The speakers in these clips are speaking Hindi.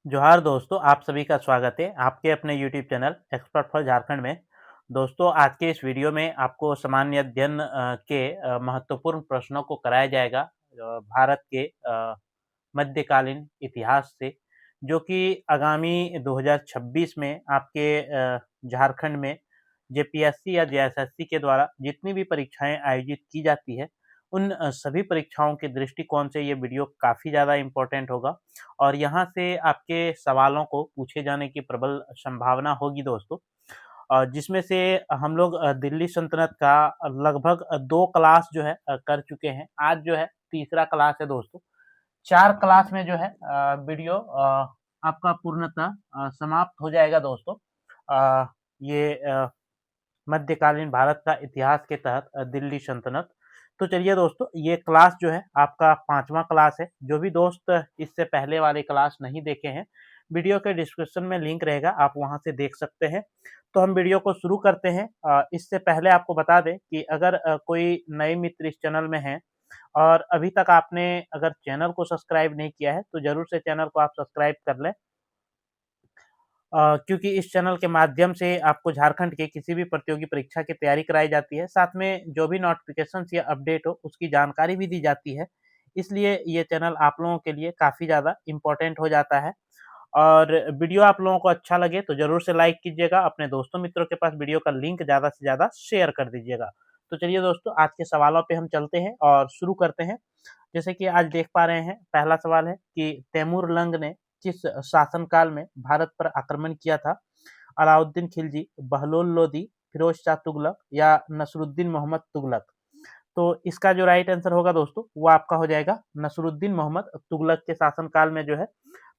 जोहार दोस्तों, आप सभी का स्वागत है आपके अपने YouTube channel expert for Jharkhand में। दोस्तों, आज के इस वीडियो में आपको सामान्य अध्ययन के महत्वपूर्ण प्रश्नों को कराया जाएगा भारत के मध्यकालीन इतिहास से, जो कि आगामी 2026 में आपके झारखंड में जेपीएससी या जेएसएससी के द्वारा जितनी भी परीक्षाएं आयोजित की जाती है, उन सभी परीक्षाओं के दृष्टिकोण से ये वीडियो काफ़ी ज़्यादा इम्पोर्टेंट होगा और यहाँ से आपके सवालों को पूछे जाने की प्रबल संभावना होगी दोस्तों। जिसमें से हम लोग दिल्ली सल्तनत का लगभग 2 क्लास जो है कर चुके हैं। आज जो है तीसरा क्लास है दोस्तों। 4 क्लास में जो है वीडियो आपका पूर्णतः समाप्त हो जाएगा दोस्तों। ये मध्यकालीन भारत का इतिहास के तहत दिल्ली सल्तनत। तो चलिए दोस्तों, ये क्लास जो है आपका 5वां क्लास है। जो भी दोस्त इससे पहले वाले क्लास नहीं देखे हैं, वीडियो के डिस्क्रिप्शन में लिंक रहेगा, आप वहां से देख सकते हैं। तो हम वीडियो को शुरू करते हैं। इससे पहले आपको बता दें कि अगर कोई नए मित्र इस चैनल में हैं और अभी तक आपने अगर चैनल को सब्सक्राइब नहीं किया है, तो ज़रूर से चैनल को आप सब्सक्राइब कर लें। क्योंकि इस चैनल के माध्यम से आपको झारखंड के किसी भी प्रतियोगी परीक्षा की तैयारी कराई जाती है, साथ में जो भी नोटिफिकेशंस या अपडेट हो उसकी जानकारी भी दी जाती है। इसलिए ये चैनल आप लोगों के लिए काफ़ी ज़्यादा इम्पोर्टेंट हो जाता है। और वीडियो आप लोगों को अच्छा लगे तो ज़रूर से लाइक कीजिएगा, अपने दोस्तों मित्रों के पास वीडियो का लिंक ज़्यादा से ज़्यादा शेयर कर दीजिएगा। तो चलिए दोस्तों, आज के सवालों पे हम चलते हैं और शुरू करते हैं। जैसे कि आज देख पा रहे हैं, पहला सवाल है कि तैमूर लंग ने किस शासनकाल में भारत पर आक्रमण किया था? अलाउद्दीन खिलजी, बहलोल लोदी, फिरोज शाह तुगलक या नसरुद्दीन मोहम्मद तुगलक? तो इसका जो राइट आंसर होगा दोस्तों, वो आपका हो जाएगा नसरुद्दीन मोहम्मद तुगलक के शासनकाल में जो है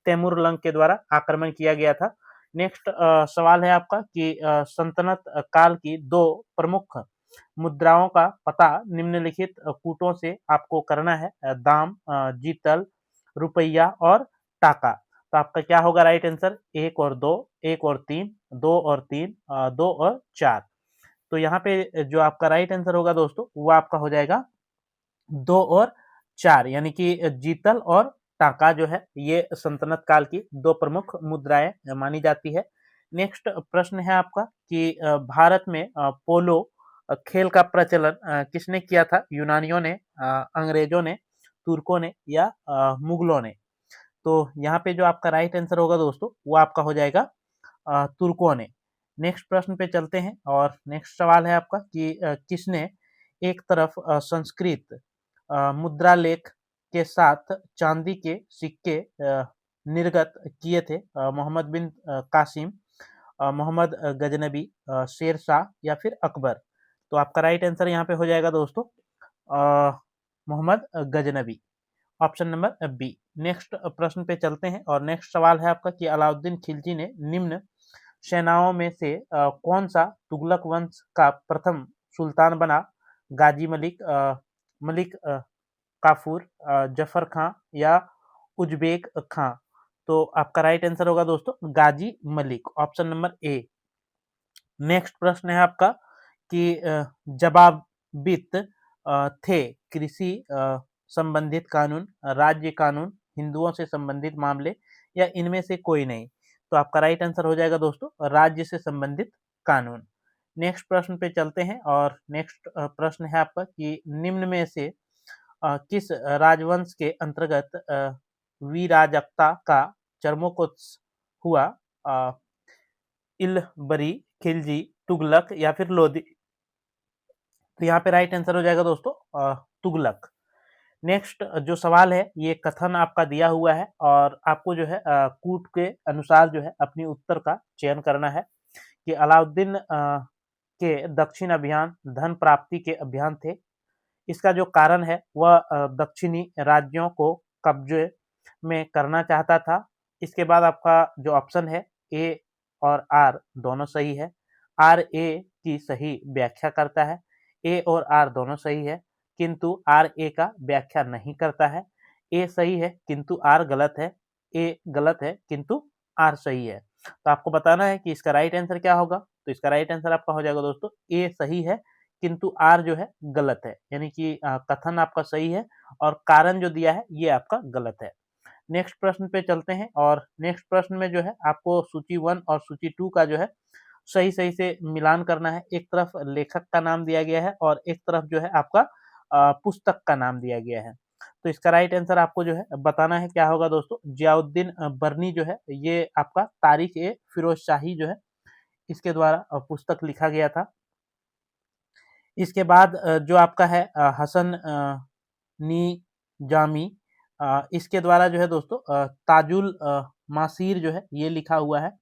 तैमूर लंग के द्वारा आक्रमण किया गया था। नेक्स्ट सवाल है आपका कि सल्तनत काल की 2 प्रमुख मुद्राओं का पता निम्नलिखित कूटों से आपको करना है। दाम, जीतल, रुपया और टाका। तो आपका क्या होगा राइट आंसर? 1 और 2, 1 और 3, 2 और 3, 2 और 4। तो यहाँ पे जो आपका राइट आंसर होगा दोस्तों, वो आपका हो जाएगा 2 और 4, यानी कि जीतल और टाका जो है ये सल्तनत काल की 2 प्रमुख मुद्राएं मानी जाती है। नेक्स्ट प्रश्न है आपका कि भारत में पोलो खेल का प्रचलन किसने किया था? यूनानियों ने, अंग्रेजों ने, तुर्कों ने या मुगलों ने? तो यहाँ पे जो आपका राइट आंसर होगा दोस्तों, वो आपका हो जाएगा तुर्कों ने। नेक्स्ट प्रश्न पे चलते हैं और नेक्स्ट सवाल है आपका कि किसने एक तरफ संस्कृत मुद्रा लेख के साथ चांदी के सिक्के निर्गत किए थे? मोहम्मद बिन कासिम, मोहम्मद गजनबी, शेर शाह या फिर अकबर? तो आपका राइट आंसर यहाँ पे हो जाएगा दोस्तों Mohammad Ghaznavi, option number B. Next प्रश्न पे चलते हैं और नेक्स्ट सवाल है आपका कि अलाउद्दीन खिलजी ने निम्न सेनाओं में से कौन सा तुगलक वंश का प्रथम सुल्तान बना? गाजी मलिक, मलिक काफूर, जफर खां या उज्बेक खां? तो आपका राइट आंसर होगा दोस्तों Ghazi Malik, option number A. Next प्रश्न है आपका कि जवाबित थे कृषि संबंधित कानून, राज्य कानून, हिंदुओं से संबंधित मामले या इनमें से कोई नहीं? तो आपका राइट आंसर हो जाएगा दोस्तों राज्य से संबंधित कानून। नेक्स्ट प्रश्न पे चलते हैं और नेक्स्ट प्रश्न है आपका कि निम्न में से किस राजवंश के अंतर्गत विराजकता का चरमोत्कर्ष हुआ? अ, इलबरी, खिलजी, तुगलक या फिर लोधी? तो यहाँ पे राइट आंसर हो जाएगा दोस्तों तुगलक। नेक्स्ट जो सवाल है ये कथन आपका दिया हुआ है और आपको जो है कूट के अनुसार जो है अपनी उत्तर का चयन करना है कि अलाउद्दीन के दक्षिण अभियान धन प्राप्ति के अभियान थे। इसका जो कारण है वह दक्षिणी राज्यों को कब्जे में करना चाहता था। इसके बाद आपका जो ऑप्शन है ए और आर दोनों सही है। आर ए की सही व्याख्या करता है, ए और आर दोनों सही है, किंतु आर ए का व्याख्या नहीं करता है। ए सही है किंतु आर गलत है, ए गलत है किंतु आर सही है। तो आपको बताना है कि इसका राइट आंसर क्या होगा। तो इसका राइट आंसर आपका हो जाएगा दोस्तों ए सही है किंतु आर जो है गलत है, यानी कि कथन आपका सही है और कारण जो दिया है ये आपका गलत है। नेक्स्ट प्रश्न पे चलते हैं और नेक्स्ट प्रश्न में जो है आपको सूची 1 और सूची 2 का जो है सही सही से मिलान करना है। एक तरफ लेखक का नाम दिया गया है और एक तरफ जो है आपका पुस्तक का नाम दिया गया है। तो इसका राइट आंसर आपको जो है बताना है, क्या होगा दोस्तों? जियाउद्दीन बर्नी जो है ये आपका तारीख-ए-फिरोज शाही जो है इसके द्वारा पुस्तक लिखा गया था। इसके बाद जो आपका है हसन निजामी, इसके द्वारा जो है दोस्तों ताजुल मासीर जो है ये लिखा हुआ है।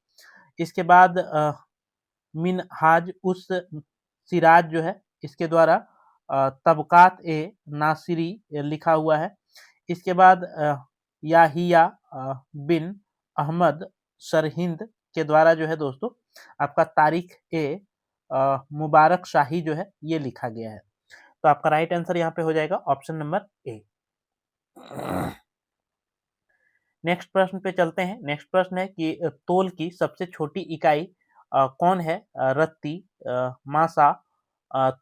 इसके बाद मिनहाज उस सिराज जो है इसके द्वारा तबकात ए नासिरी लिखा हुआ है। इसके बाद याहिया बिन अहमद सरहिंद के द्वारा जो है दोस्तों आपका तारीख ए मुबारक शाही जो है ये लिखा गया है। तो आपका राइट आंसर यहाँ पे हो जाएगा ऑप्शन नंबर ए। नेक्स्ट प्रश्न पे चलते हैं। नेक्स्ट प्रश्न है कि तोल की सबसे छोटी इकाई कौन है? रत्ती, मासा,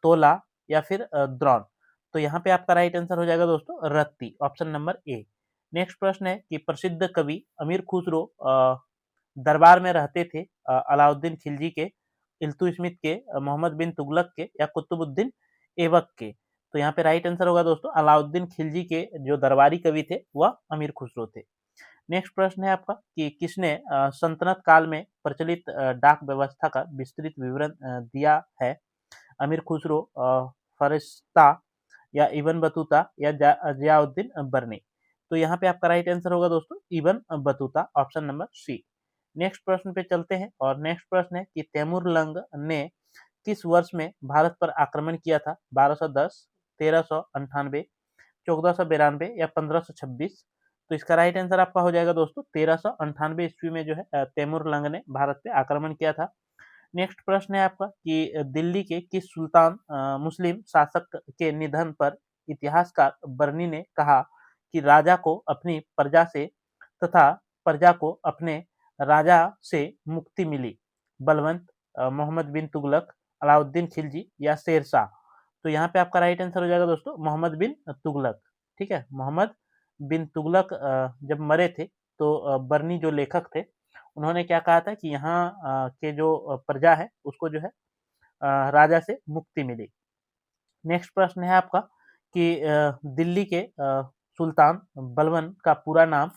तोला या फिर द्रोण। तो यहाँ पे आपका राइट आंसर हो जाएगा दोस्तों रत्ती, ऑप्शन नंबर ए। नेक्स्ट प्रश्न है कि प्रसिद्ध कवि अमीर खुसरो दरबार में रहते थे अलाउद्दीन खिलजी के, इल्तुतमिश के, मोहम्मद बिन तुगलक के या कुतुबुद्दीन ऐबक के। तो यहाँ पे राइट आंसर होगा दोस्तों अलाउद्दीन खिलजी के जो दरबारी कवि थे वह अमीर खुसरो थे। नेक्स्ट प्रश्न है आपका कि किसने सल्तनत काल में प्रचलित डाक व्यवस्था का विस्तृत विवरण दिया है? अमीर खुसरो, फरिश्ता या इब्न बतूता या जियाउद्दीन बर्नी। तो यहाँ पे आपका राइट आंसर होगा दोस्तों Ibn Battuta, option number C. Next प्रश्न पे चलते हैं और नेक्स्ट प्रश्न है कि तैमूरलंग ने किस वर्ष में भारत पर आक्रमण किया था? 1210, 1398, 1492 या 1526। तो इसका राइट आंसर आपका हो जाएगा दोस्तों 1398 ईस्वी में जो है तैमूरलंग ने भारत पे आक्रमण किया था। नेक्स्ट प्रश्न है आपका कि दिल्ली के किस सुल्तान मुस्लिम शासक के निधन पर इतिहासकार बर्नी ने कहा कि राजा को अपनी प्रजा से तथा प्रजा को अपने राजा से मुक्ति मिली? बलवंत, मोहम्मद बिन तुगलक, अलाउद्दीन खिलजी या शेरशाह। तो यहाँ पे आपका राइट आंसर हो जाएगा दोस्तों मोहम्मद बिन तुगलक। ठीक है, मोहम्मद बिन तुगलक जब मरे थे तो बर्नी जो लेखक थे उन्होंने क्या कहा था कि यहाँ के जो प्रजा है उसको जो है राजा से मुक्ति मिली। नेक्स्ट प्रश्न है आपका कि दिल्ली के सुल्तान बलबन का पूरा नाम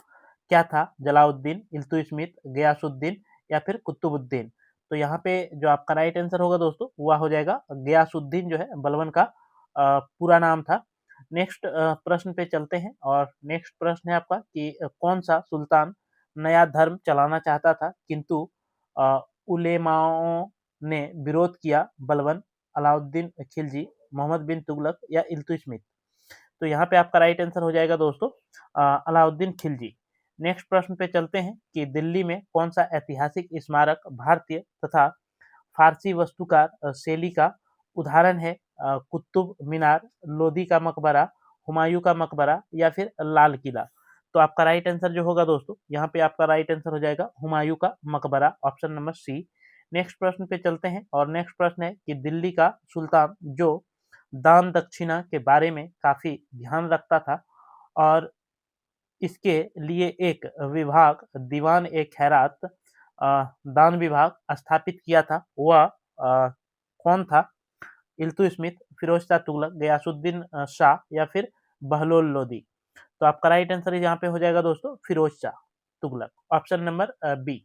क्या था? जलालुद्दीन, इल्तुतमिश, गयासुद्दीन या फिर कुतुबुद्दीन। तो यहाँ पे जो आपका राइट आंसर होगा दोस्तों वह हो जाएगा गयासुद्दीन जो है बलबन का पूरा नाम था। नेक्स्ट प्रश्न पे चलते हैं और नेक्स्ट प्रश्न है आपका कि कौन सा सुल्तान नया धर्म चलाना चाहता था किंतु उलेमाओं ने विरोध किया? बलबन, अलाउद्दीन खिलजी, मोहम्मद बिन तुगलक या इल्तुतमिश। तो यहाँ पे आपका राइट आंसर हो जाएगा दोस्तों अलाउद्दीन खिलजी। नेक्स्ट प्रश्न पे चलते हैं कि दिल्ली में कौन सा ऐतिहासिक स्मारक भारतीय तथा फारसी वास्तुकार शैली का उदाहरण है? कुतुब मीनार, लोधी का मकबरा, हुमायूं का मकबरा या फिर लाल किला। तो आपका राइट आंसर जो होगा दोस्तों यहाँ पे आपका राइट आंसर हो जाएगा हुमायूं का मकबरा, ऑप्शन नंबर सी। नेक्स्ट प्रश्न पे चलते हैं और नेक्स्ट प्रश्न है कि दिल्ली का सुल्तान जो दान दक्षिणा के बारे में काफी ध्यान रखता था और इसके लिए एक विभाग दीवान ए खैरात दान विभाग स्थापित किया था, वह कौन था? इल्तुतमिश, फिरोज शाह तुगलक, गयासुद्दीन शाह या फिर बहलोल लोदी। तो आपका राइट आंसर यहाँ पे हो जाएगा दोस्तों Firoz Shah Tughlaq, option number B.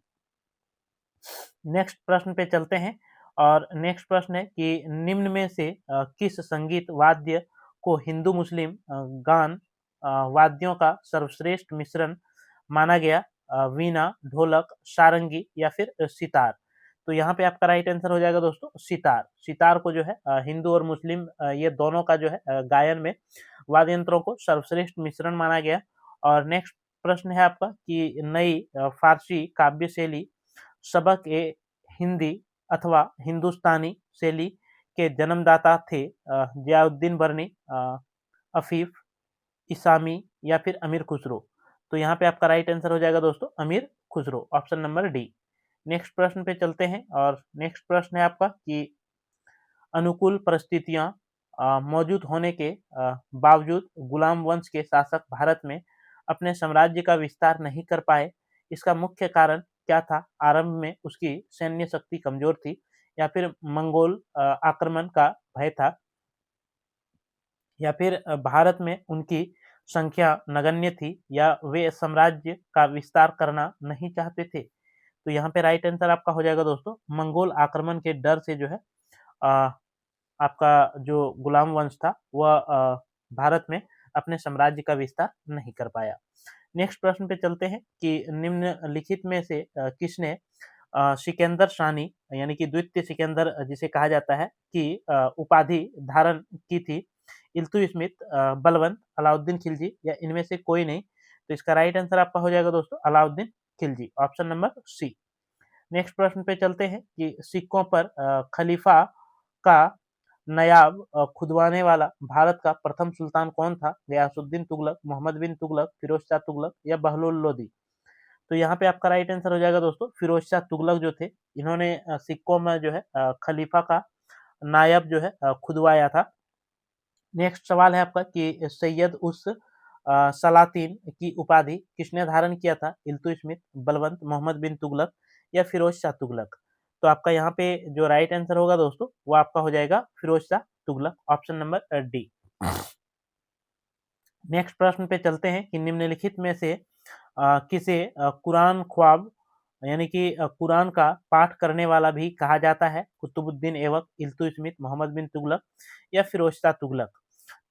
Next प्रश्न पे चलते हैं और नेक्स्ट प्रश्न है कि निम्न में से किस संगीत वाद्य को हिंदू मुस्लिम गान वाद्यों का सर्वश्रेष्ठ मिश्रण माना गया? वीणा, ढोलक, सारंगी या फिर सितार। तो यहाँ पे आपका राइट आंसर हो जाएगा दोस्तों सितार। सितार को जो है हिंदू और मुस्लिम ये दोनों का जो है गायन में वाद्य यंत्रों को सर्वश्रेष्ठ मिश्रण माना गया। और नेक्स्ट प्रश्न है आपका कि नई फारसी काव्य शैली सबक ए हिंदी अथवा हिंदुस्तानी शैली के जन्मदाता थे? जियाउद्दीन बर्नी, अफीफ, इसामी या फिर अमीर खुसरो। तो यहाँ पे आपका राइट आंसर हो जाएगा दोस्तों अमीर Khusro, option number D. Next प्रश्न पे चलते हैं और नेक्स्ट प्रश्न है आपका कि अनुकूल परिस्थितियां मौजूद होने के बावजूद गुलाम वंश के शासक भारत में अपने साम्राज्य का विस्तार नहीं कर पाए। इसका मुख्य कारण क्या था? आरंभ में उसकी सैन्य शक्ति कमजोर थी, या फिर मंगोल आक्रमण का भय था, या फिर भारत में उनकी संख्या नगण्य थी, या वे साम्राज्य का विस्तार करना नहीं चाहते थे। तो यहाँ पे राइट आंसर आपका हो जाएगा दोस्तों, मंगोल आक्रमण के डर से जो है अ, आपका जो गुलाम वंश था वह भारत में अपने साम्राज्य का विस्तार नहीं कर पाया। नेक्स्ट प्रश्न पे चलते हैं कि निम्नलिखित में से किसने सिकंदर शानी यानी कि द्वितीय सिकंदर जिसे कहा जाता है कि उपाधि धारण की थी? इल्तुमिश, बलवंत, अलाउद्दीन खिलजी, या इनमें से कोई नहीं। तो इसका राइट आंसर आपका हो जाएगा दोस्तों Alauddin Khilji, option number C. Next प्रश्न पे चलते हैं कि सिक्कों पर खलीफा का नायाब खुदवाने वाला भारत का प्रथम सुल्तान कौन था? गयासुद्दीन तुगलक, मोहम्मद बिन तुगलक, फिरोज शाह तुगलक, या बहलोल लोदी? तो यहाँ पे आपका राइट आंसर हो जाएगा दोस्तों फिरोज शाह तुगलक जो थे, इन्होंने सिक्कों में जो है खलीफा का नायब जो है खुदवाया था। नेक्स्ट सवाल है आपका कि सैयद उस सलातीन की उपाधि किसने धारण किया था? इल्तुमिश, बलवंत, मोहम्मद बिन तुगलक, या फिरोज शाह तुगलक? तो आपका यहाँ पे जो राइट आंसर होगा दोस्तों वो आपका हो जाएगा Firoz Shah Tughlaq, option number D. Next प्रश्न पे चलते हैं कि निम्नलिखित में से किसे कुरान ख्वाब यानी कि कुरान का पाठ करने वाला भी कहा जाता है? कुतुबुद्दीन ऐबक, इल्तुमिश, मोहम्मद बिन तुगलक, या फिरोज शाह तुगलक?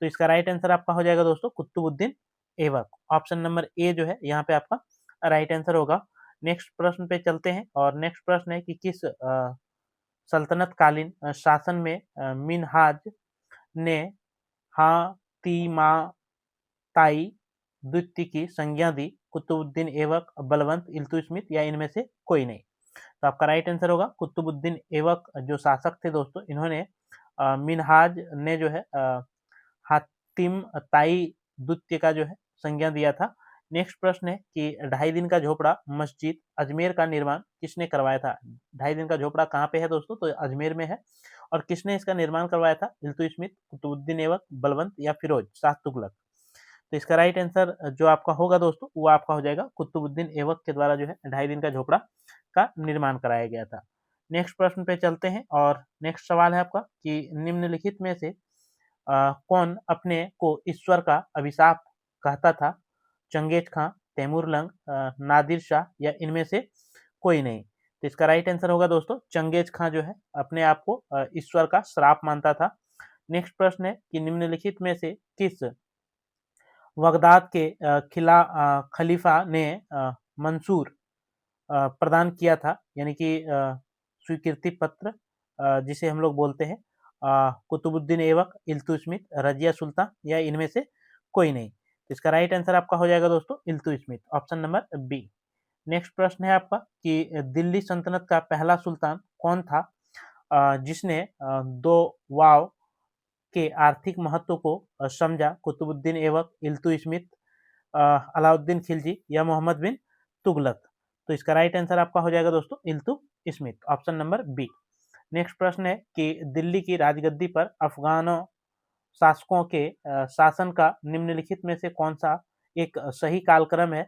तो इसका राइट आंसर आपका हो जाएगा दोस्तों Qutbuddin Aibak, option number A जो है यहाँ पे आपका राइट आंसर होगा। नेक्स्ट प्रश्न पे चलते हैं और नेक्स्ट प्रश्न है कि किस सल्तनत कालीन शासन में मिन्हाज ने हातिमाताई द्वितीय की संज्ञा दी? कुतुबुद्दीन ऐबक, बलवंत, इल्तुमिश, या इनमें से कोई नहीं? तो आपका राइट आंसर होगा कुतुबुद्दीन ऐबक जो शासक थे दोस्तों, इन्होंने मिन्हाज ने जो है हातिम ताई द्वितीय का जो है संज्ञा दिया था। नेक्स्ट प्रश्न है कि 2.5 दिन का झोपड़ा मस्जिद अजमेर का निर्माण किसने करवाया था? 2.5 दिन का झोपड़ा कहाँ पे है दोस्तों? तो अजमेर में है। और किसने इसका निर्माण करवाया था? इल्तुमिश, कुतुबुद्दीन ऐबक, बलवंत, या फिरोज शाह तुगलक? तो इसका राइट आंसर जो आपका होगा दोस्तों वो आपका हो जाएगा कुतुबुद्दीन ऐबक के द्वारा जो है 2.5 दिन का झोपड़ा का निर्माण कराया गया था। नेक्स्ट प्रश्न पे चलते हैं और नेक्स्ट सवाल है आपका कि निम्नलिखित में से कौन अपने को ईश्वर का अभिशाप कहता था? चंगेज खां, तैमूर लंग, नादिर शाह, या इनमें से कोई नहीं? तो इसका राइट आंसर होगा दोस्तों चंगेज खां जो है अपने आप को ईश्वर का श्राप मानता था। नेक्स्ट प्रश्न है कि निम्नलिखित में से किस बगदाद के खलीफा ने मंसूर प्रदान किया था यानी कि स्वीकृति पत्र जिसे हम लोग बोलते हैं? कुतुबुद्दीन ऐबक, इल्तुमिश, रजिया सुल्तान, या इनमें से कोई नहीं? तो इसका राइट आंसर आपका हो जाएगा दोस्तों Iltutmish, option number B. Next प्रश्न है आपका कि दिल्ली सल्तनत का पहला सुल्तान कौन था जिसने दो वाव के आर्थिक महत्व को समझा? कुतुबुद्दीन ऐबक, इल्तुमिश, अलाउद्दीन खिलजी, या मोहम्मद बिन तुगलक? तो इसका राइट आंसर आपका हो जाएगा दोस्तों Iltutmish, option number B. Next प्रश्न है कि दिल्ली की राजगद्दी पर अफगानों शासकों के शासन का निम्नलिखित में से कौन सा एक सही कालक्रम है?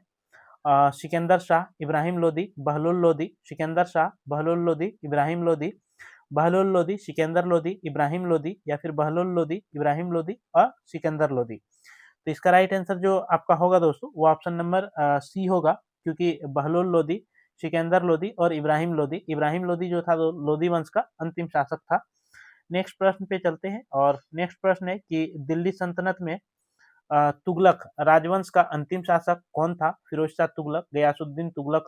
सिकंदर शाह, इब्राहिम लोदी, बहलोल लोदी, सिकंदर शाह, बहलोल लोदी, इब्राहिम लोदी, बहलोल लोदी, सिकंदर लोदी, इब्राहिम लोदी, या फिर बहलोल लोदी, इब्राहिम लोदी, और सिकंदर लोदी? तो इसका राइट आंसर जो आपका होगा दोस्तों वो ऑप्शन नंबर सी होगा, क्योंकि बहलोल लोदी, सिकंदर लोदी और इब्राहिम लोदी जो था लोदी वंश का अंतिम शासक था। नेक्स्ट प्रश्न पे चलते हैं और नेक्स्ट प्रश्न है कि दिल्ली सल्तनत में तुगलक राजवंश का अंतिम शासक कौन था? फिरोज शाह तुगलक, गयासुद्दीन तुगलक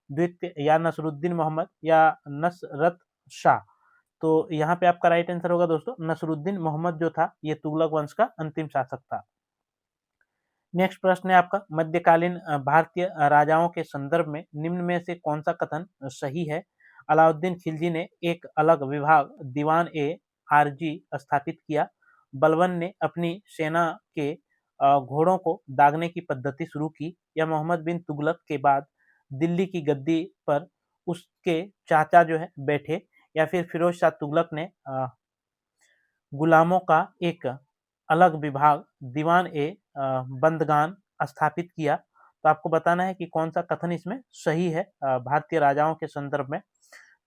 द्वितीय, या नसरुद्दीन मोहम्मद, या नसरत शाह? तो यहाँ पे आपका राइट आंसर होगा दोस्तों नसरुद्दीन मोहम्मद जो था ये तुगलक वंश का अंतिम शासक था। नेक्स्ट प्रश्न है आपका मध्यकालीन भारतीय राजाओं के संदर्भ में निम्न में से कौन सा कथन सही है? अलाउद्दीन खिलजी ने एक अलग विभाग दीवान ए आरजी स्थापित किया। बलबन ने अपनी सेना के घोड़ों को दागने की पद्धति शुरू की, या मोहम्मद बिन तुगलक के बाद दिल्ली की गद्दी पर उसके चाचा जो है बैठे, या फिर फिरोज शाह तुगलक ने गुलामों का एक अलग विभाग दीवान ए बंदगान स्थापित किया। तो आपको बताना है कि कौन सा कथन इसमें सही है भारतीय राजाओं के संदर्भ में।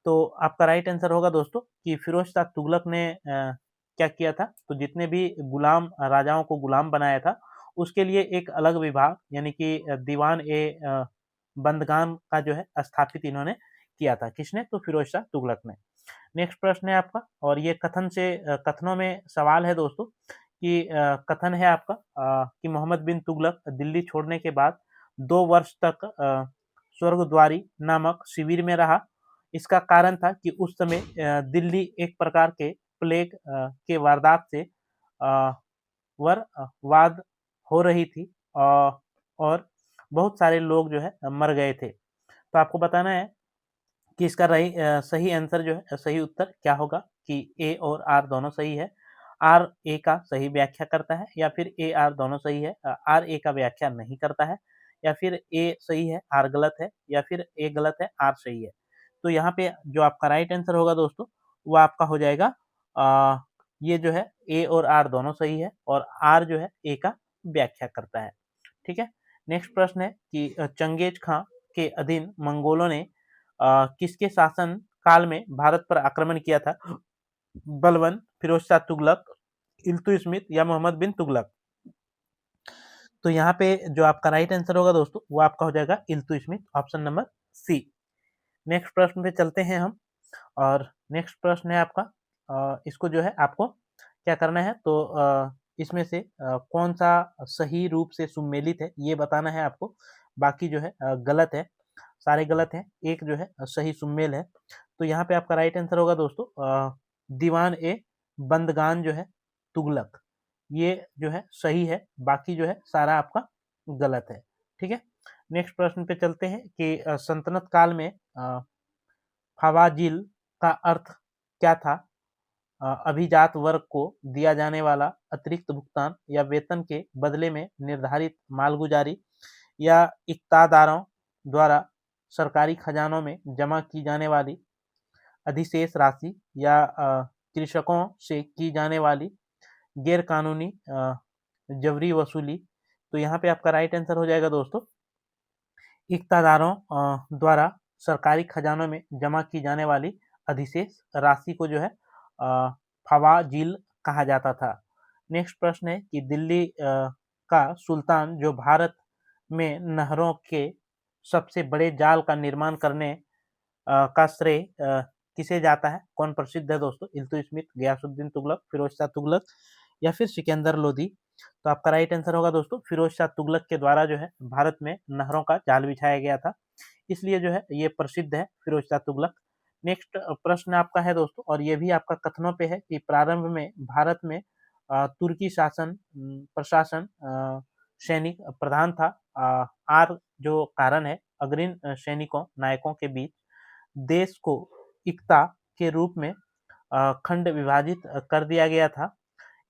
तो आपका राइट आंसर होगा दोस्तों कि फिरोज शाह तुगलक ने क्या किया था, तो जितने भी गुलाम राजाओं को गुलाम बनाया था उसके लिए एक अलग विभाग यानी कि दीवान ए बंदगान का जो है स्थापित इन्होंने किया था। किसने? तो फिरोज शाह तुगलक ने। नेक्स्ट प्रश्न है आपका, और ये कथन से कथनों में सवाल है दोस्तों कि कथन है आपका कि मोहम्मद बिन तुगलक दिल्ली छोड़ने के बाद 2 वर्ष तक स्वर्गद्वारी नामक शिविर में रहा। इसका कारण था कि उस समय दिल्ली एक प्रकार के प्लेग के वारदात से वाद हो रही थी और बहुत सारे लोग जो है मर गए थे। तो आपको बताना है कि इसका सही आंसर जो है, सही उत्तर क्या होगा कि ए और आर दोनों सही है। आर ए का सही व्याख्या करता है, या फिर ए आर दोनों सही है, आर ए का व्याख्या नहीं करता है, या फिर ए सही है आर गलत है, या फिर ए गलत है आर सही है। तो यहाँ पे जो आपका राइट आंसर होगा दोस्तों वो आपका हो जाएगा ये जो है ए और आर दोनों सही है, और आर जो है ए का व्याख्या करता है। ठीक है। नेक्स्ट प्रश्न है कि चंगेज खां के अधीन मंगोलों ने किसके शासन काल में भारत पर आक्रमण किया था? बलबन, फिरोज शाह तुगलक, इल्तुतमिश या मोहम्मद बिन तुगलक? तो यहाँ पे जो आपका राइट आंसर होगा दोस्तों वो आपका हो जाएगा Iltutmish, option number C. Next प्रश्न पे चलते हैं हम, और नेक्स्ट प्रश्न है आपका इसको जो है आपको क्या करना है, तो इसमें से कौन सा सही रूप से सुमेलित है ये बताना है आपको। बाकी जो है गलत है, सारे गलत हैं, एक जो है सही सुमेल है। तो यहाँ पे आपका राइट आंसर होगा दोस्तों दीवान ए बंदगान जो है तुगलक, ये जो है सही है, बाकी जो है सारा आपका गलत है। ठीक है। नेक्स्ट प्रश्न पे चलते हैं कि सल्तनत काल में फवाजिल का अर्थ क्या था? अभिजात वर्ग को दिया जाने वाला अतिरिक्त भुगतान, या वेतन के बदले में निर्धारित मालगुजारी, या इक्तादारों द्वारा सरकारी खजानों में जमा की जाने वाली अधिशेष राशि, या कृषकों से की जाने वाली गैर कानूनी जबरी वसूली। तो यहाँ पे आपका राइट आंसर हो जाएगा दोस्तों इक्तादारों द्वारा सरकारी खजानों में जमा की जाने वाली अधिशेष राशि को जो है फवाजिल कहा जाता था। नेक्स्ट प्रश्न है कि दिल्ली का सुल्तान जो भारत में नहरों के सबसे बड़े जाल का निर्माण करने का श्रेय किसे जाता है? कौन प्रसिद्ध है दोस्तों? इल्तुतमिश, गयासुद्दीन तुगलक, फिरोज शाह तुगलक, या फिर सिकंदर लोदी? तो आपका राइट आंसर होगा दोस्तों फिरोज शाह तुगलक के द्वारा जो है भारत में नहरों का जाल बिछाया गया था, इसलिए जो है ये प्रसिद्ध है फिरोज शाह तुगलक। नेक्स्ट प्रश्न आपका है दोस्तों, और ये भी आपका कथनों पे है कि प्रारंभ में भारत में तुर्की शासन प्रशासन सैनिक प्रधान था। आर जो कारण है अग्रणी सैनिकों नायकों के बीच देश को एकता के रूप में खंड विभाजित कर दिया गया था।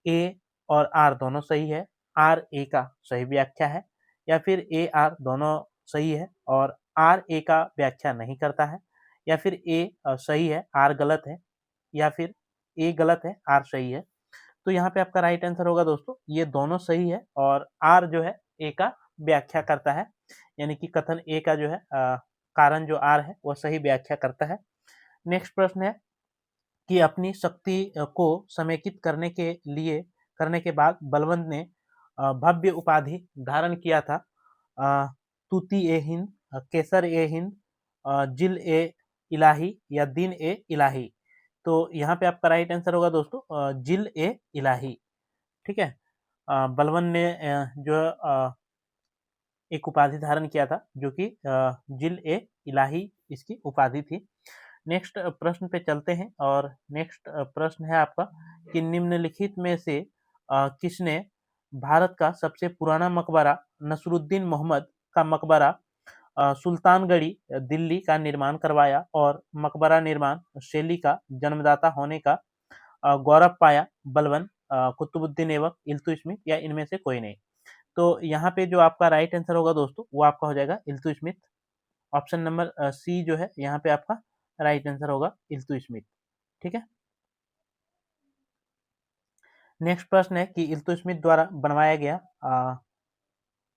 ए और आर दोनों सही है, आर ए का सही व्याख्या है, या फिर ए आर दोनों सही है और आर ए का व्याख्या नहीं करता है, या फिर ए सही है आर गलत है, या फिर ए गलत है आर सही है। तो यहाँ पे आपका राइट आंसर होगा दोस्तों ये दोनों सही है, और आर जो है ए का व्याख्या करता है, यानी कि कथन ए का जो है कारण जो आर है वह सही व्याख्या करता है। नेक्स्ट प्रश्न है कि अपनी शक्ति को समेकित करने के बाद बलवंत ने भव्य उपाधि धारण किया था। तूती ए हिंद, केसर ए हिंद, जिल ए इलाही, या दिन ए इलाही? तो यहाँ पे आपका राइट आंसर होगा दोस्तों जिल ए इलाही। ठीक है। बलवंत ने जो एक उपाधि धारण किया था जो कि जिल ए इलाही इसकी उपाधि थी। नेक्स्ट प्रश्न पे चलते हैं, और नेक्स्ट प्रश्न है आपका कि निम्नलिखित में से किसने भारत का सबसे पुराना मकबरा नसरुद्दीन मोहम्मद का मकबरा सुल्तानगढ़ी दिल्ली का निर्माण करवाया, और मकबरा निर्माण शैली का जन्मदाता होने का गौरव पाया? बलबन, कुतुबुद्दीन ऐबक, इल्तुतमिश, या इनमें से कोई नहीं? तो यहाँ पे जो आपका राइट आंसर होगा दोस्तों वो आपका हो जाएगा इल्तुतमिश, ऑप्शन नंबर सी जो है यहाँ पे आपका राइट आंसर होगा इल्तुतमिश। ठीक है। नेक्स्ट प्रश्न है कि इल्तुतमिश द्वारा बनवाया गया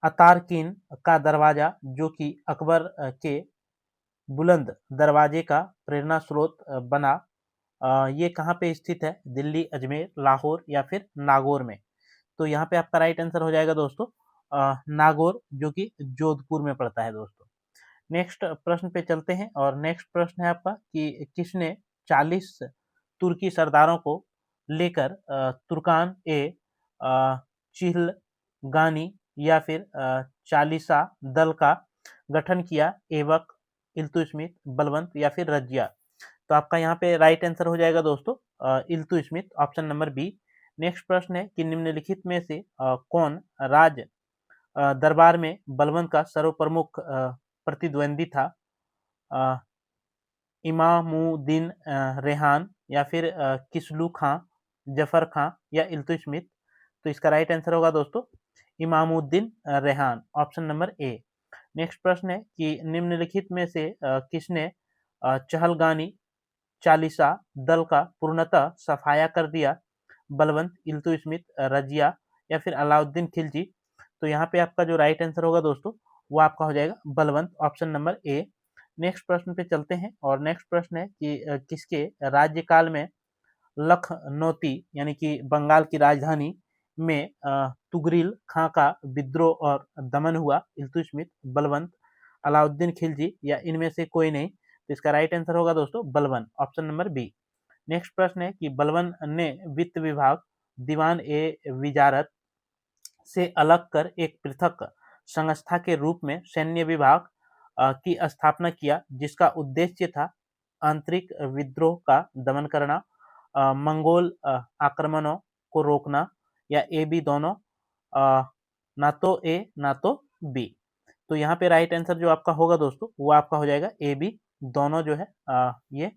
अतारकिन का दरवाजा, जो कि अकबर के बुलंद दरवाजे का प्रेरणा स्रोत बना, ये कहाँ पे स्थित है? दिल्ली, अजमेर, लाहौर या फिर नागौर में। तो यहाँ पे आपका राइट आंसर हो जाएगा दोस्तों नागौर, जो कि जोधपुर में पड़ता है दोस्तों। नेक्स्ट प्रश्न पे चलते हैं और नेक्स्ट प्रश्न है आपका कि किसने 40 तुर्की सरदारों को लेकर तुर्कान ए चिहलगानी या फिर चालीसा दल का गठन किया? ऐबक, इल्तुतमिश, बलवंत या फिर रजिया। तो आपका यहाँ पे राइट आंसर हो जाएगा दोस्तों Iltutmish, option number B. Next प्रश्न है कि निम्नलिखित में से कौन राज दरबार में बलवंत का सर्वप्रमुख प्रतिद्वंदी था? इमामुद्दीन रेहान या फिर किसलू खां, जफर खां या इल्तुतमिश। तो इसका राइट आंसर होगा दोस्तों Imamuddin Rehan, option number A. Next प्रश्न है कि निम्नलिखित में से किसने चहलगानी चालीसा दल का पूर्णतः सफाया कर दिया? बलवंत, इल्तुतमिश, रजिया या फिर अलाउद्दीन खिलजी। तो यहाँ पे आपका जो राइट आंसर होगा दोस्तों वो आपका हो जाएगा Balwant, option number A. Next प्रश्न पे चलते हैं और नेक्स्ट प्रश्न है कि किसके राज्यकाल में लखनौती यानी कि बंगाल की राजधानी में तुगरिल खां का विद्रोह और दमन हुआ? इल्तुतमिश, बलवंत, अलाउद्दीन खिलजी या इनमें से कोई नहीं। तो इसका राइट आंसर होगा दोस्तों बलवन, ऑप्शन नंबर बी। नेक्स्ट प्रश्न है कि बलवन ने वित्त विभाग, दीवान ए विजारत से अलग कर एक पृथक संस्था के रूप में सैन्य विभाग की स्थापना किया, जिसका उद्देश्य था आंतरिक विद्रोह का दमन करना, मंगोल आक्रमणों को रोकना या ए बी दोनों, ना तो ए ना तो बी। तो यहाँ पे राइट आंसर जो आपका होगा दोस्तों वो आपका हो जाएगा ए बी दोनों, जो है ये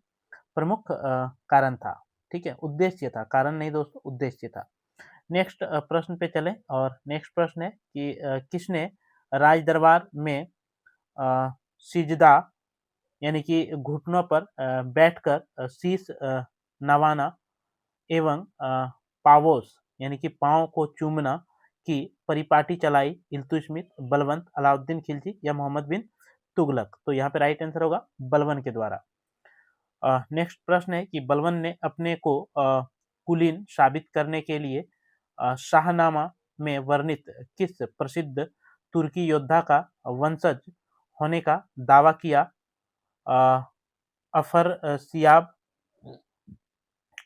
प्रमुख कारण था। ठीक है, उद्देश्य था, कारण नहीं दोस्तों, उद्देश्य था। नेक्स्ट प्रश्न पे चलें और नेक्स्ट प्रश्न है कि किसने राज दरबार में सिजदा यानी कि घुटनों पर बैठकर शीश नवाना एवं पावोस यानी कि पाँव को चूमना की परिपाटी चलाई? इल्तुतमिश, बलवंत, अलाउद्दीन खिलजी या मोहम्मद बिन तुगलक। तो यहाँ पे राइट आंसर होगा बलवन के द्वारा। नेक्स्ट प्रश्न है कि बलवन ने अपने को कुलीन साबित करने के लिए शाहनामा में वर्णित किस प्रसिद्ध तुर्की योद्धा का वंशज होने का दावा किया? अफरसियाब,